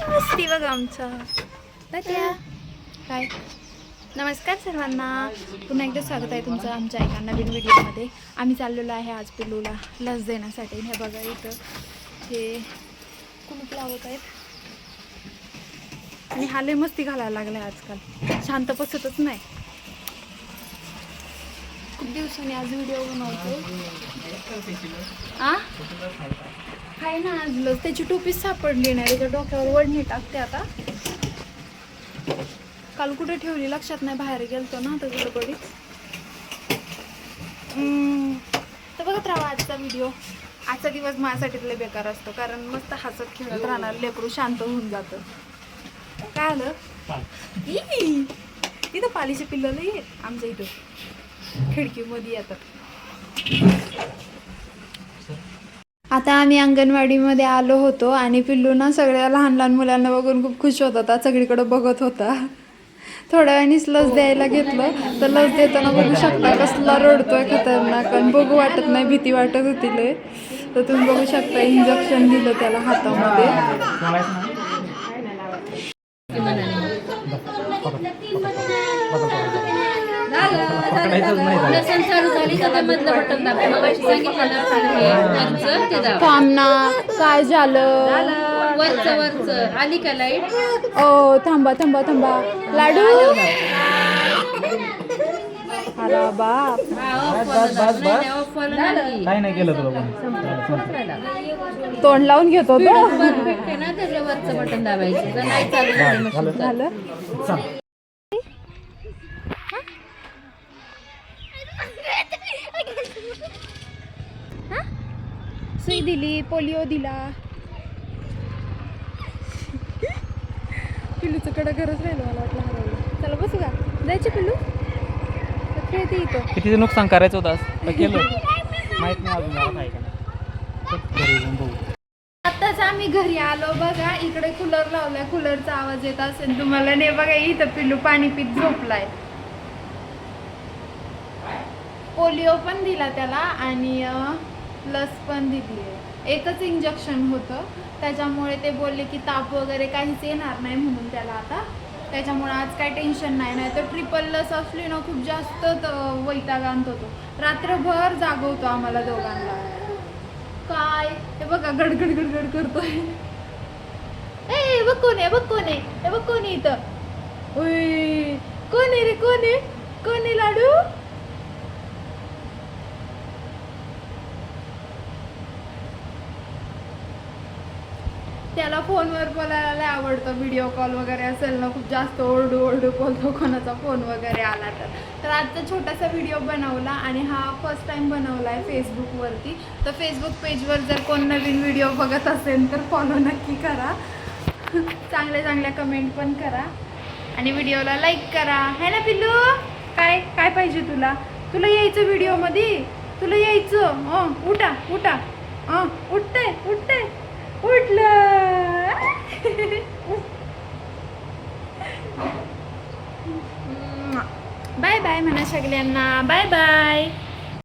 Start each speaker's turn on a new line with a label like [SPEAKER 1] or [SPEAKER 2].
[SPEAKER 1] मस्ती बघा आमचा त्या काय. नमस्कार सर्वांना, पुन्हा एकदा स्वागत आहे तुमचं आमच्या एका नवीन व्हिडिओमध्ये. आम्ही चाललेलो आहे आज पिल्लूला लस देण्यासाठी. हे बघा इथं हे कुलूप लावत आहेत आणि हा लय मस्ती घालायला लागलाय आजकाल, शांत बसतच नाही. खूप दिवसांनी आज व्हिडिओ बनवतो. काय ना आज लस, त्याची टोपीच सापडली नाही, त्याच्या डोक्यावर वडणी टाकते आता. काल कुठे ठेवली लक्षात नाही, बाहेर गेलतो ना तर गडबडीत. तर बघत राहा आजचा व्हिडिओ. आजचा दिवस माझ्यासाठी लय बेकार असतो, कारण मस्त हसत खेळत राहणार लेकरू शांत होऊन जातं. काय आलं इथं पालीचे पिल्लं लई आमच्या इथं खिडकीमध्ये येतात. आता आम्ही अंगणवाडीमध्ये आलो होतो आणि पिल्लू ना सगळ्या लहान लहान मुलांना बघून खूप खुश होत होता, सगळीकडे बघत होता. थोड्या वेळानेच लस द्यायला घेतलं तर लस देताना बघू शकता कसला रडतोय खतरनाक, आणि बघू वाटत नाही, भीती वाटत होती लय. तर तुम्ही बघू शकता इंजेक्शन दिलं त्याला हातामध्ये. थांबना, काय झालं?
[SPEAKER 2] वरच आली का लाईट?
[SPEAKER 1] ओ थांबा थांबा थांबा, लाडू. अरे बाप,
[SPEAKER 3] काय नाही केलं तुला,
[SPEAKER 1] तोंड लावून घेतो तो.
[SPEAKER 2] परफेक्ट आहे ना, त्याच्या वरचं बटन दाबायचं. जर नाही चालू झालं मशीन
[SPEAKER 1] झालं. सुई दिली, पोलिओ दिला. पिल्लूचं कडं गरज राहिलं, मला वाटलं हरवलं. चला बसू का, जायचे पिल्लू खेळते इथं.
[SPEAKER 3] किती नुकसान करायचं होतं केलं माहित नाही अजून, काय का
[SPEAKER 1] आताच आम्ही घरी आलो बघा. इकडे कूलर लावलाय, कूलरचा आवाज येत असेल तुम्हाला. नाही बघा इथं पिल्लू पाणी पीत झोपलाय. पोलिओ पण दिला त्याला आणि लस पण दिली आहे. एकच इंजेक्शन होतं, त्याच्यामुळे ते बोलले की ताप वगैरे काहीच येणार नाही म्हणून त्याला आता. त्याच्यामुळे आज काय टेन्शन नाही. नाही तर ट्रिपल लस असली ना खूप जास्त वैताग आणत होतो, रात्रभर जागवतो आम्हाला दोघांना. काय हे बघा गडगड गडगड करतोय. ए बघ कोण आहे, बघ कोण आहे, हे बघ कोण आहे इथं. ओय कोण आहे रे, कोण आहे, कोण आहे लाडू? त्याला फोनवर बोलायला लय आवडतं. व्हिडिओ कॉल वगैरे असेल ना, खूप जास्त ओरडू ओरडू बोलतो कोणाचा फोन वगैरे आला तर. आजचा छोटासा व्हिडिओ बनवला आणि हा फर्स्ट टाइम बनवला आहे फेसबुकवरती. तर फेसबुक पेजवर जर कोण नवीन व्हिडिओ बघत असेल तर फॉलो नक्की करा. चांगल्या चांगल्या कमेंट पण करा आणि व्हिडिओला लाईक करा. है ना पिल्लू? काय काय पाहिजे तुला? तुला यायचं व्हिडिओमध्ये? तुला यायचं? उठा उठा. उठतंय उठतंय, उठलं. बाय बाय म्हणा सगळ्यांना, बाय बाय.